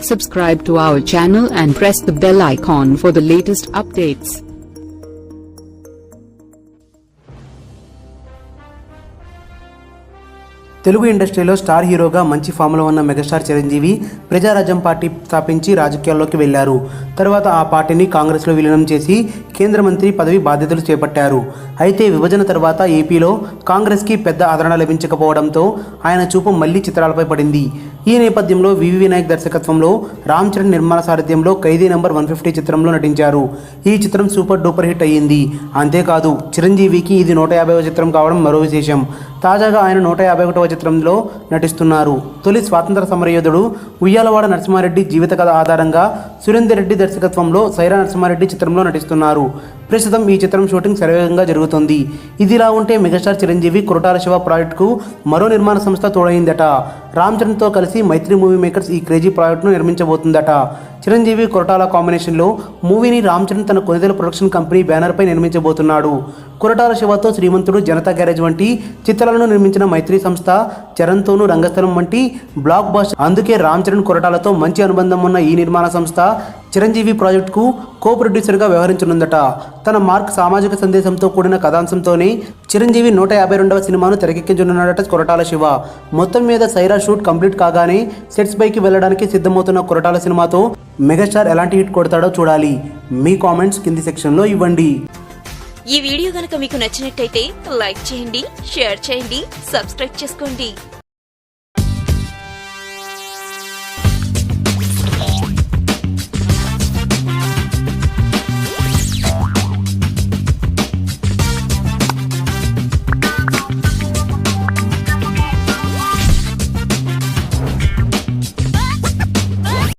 Subscribe to our channel and press the bell icon for the latest updates. Telugu ఇండస్ట్రీలో star హీరోగా మంచి ఫామ్లో ఉన్న మెగాస్టార్ చిరంజీవి ప్రజారాజ్యం పార్టీ స్థాపించి రాజకీయాల్లోకి వెళ్లారు. తర్వాత ఆ పార్టీని కాంగ్రెస్లో విలీనం చేసి కేంద్ర మంత్రి పదవి బాధ్యతలు చేపట్టారు. అయితే విభజన తర్వాత ఏపీలో కాంగ్రెస్కి పెద్ద ఆదరణ లభించకపోవడంతో ఆయన చూపు మళ్లీ చిత్రాలపై పడింది. ఈ నేపథ్యంలో వివి వినాయక్ దర్శకత్వంలో రామ్ చరణ్ నిర్మాణ సారథ్యంలో ఖైదీ నంబర్ 150 చిత్రంలో నటించారు. ఈ చిత్రం సూపర్ డూపర్ హిట్ అయ్యింది. అంతేకాదు చిరంజీవికి ఇది 150వ చిత్రం కావడం మరో విశేషం. తాజాగా ఆయన 151వ చిత్రంలో నటిస్తున్నారు. తొలి స్వాతంత్ర సమరయోధుడు ఉయ్యాలవాడ నరసింహారెడ్డి జీవిత కథ ఆధారంగా సురేందర్ రెడ్డి దర్శకత్వంలో సైరా నరసింహారెడ్డి చిత్రంలో నటిస్తున్నారు. ప్రస్తుతం ఈ చిత్రం షూటింగ్ శరవేగంగా జరుగుతోంది. ఇదిలా ఉంటే మెగాస్టార్ చిరంజీవి కొరటాల శివ ప్రాజెక్టుకు మరో నిర్మాణ సంస్థ తోడైందట. రామ్ చరణ్తో కలిసి మైత్రి మూవీ మేకర్స్ ఈ క్రేజీ ప్రాజెక్టును నిర్మించబోతుందట. చిరంజీవి కొరటాల కాంబినేషన్లో మూవీని రామ్ చరణ్ తన కొనిదెల ప్రొడక్షన్ కంపెనీ బ్యానర్పై నిర్మించబోతున్నాడు. కొరటాల శివతో శ్రీమంతుడు, జనతా గ్యారేజ్ వంటి చిత్రాలను నిర్మించిన మైత్రి సంస్థ చరణ్తోనూ రంగస్థలం వంటి బ్లాక్ బస్టర్. అందుకే రామ్ చరణ్ కొరటాలతో మంచి అనుబంధం ఉన్న ఈ నిర్మాణ సంస్థ చిరంజీవి ప్రాజెక్టుకు కో ప్రొడ్యూసర్గా వ్యవహరించనుందట. తన మార్క్ సామాజిక సందేశంతో కూడిన కథాంశంతోనే చిరంజీవి 152వ సినిమాను తెరకెక్కించనున్నాడట కొరటాల శివ. మొత్తం మీద సైరా షూట్ కంప్లీట్ కాగానే సెట్స్ పైకి వెళ్లడానికి సిద్ధమవుతున్న కొరటాల సినిమాతో మెగాస్టార్ ఎలాంటి హిట్ కొడతాడో చూడాలి. మీ కామెంట్స్ కింది సెక్షన్లో ఇవ్వండి. ఈ వీడియో గనుక మీకు నచ్చినట్టయితే లైక్ చేయండి, షేర్ చేయండి, సబ్స్క్రైబ్ చేసుకోండి.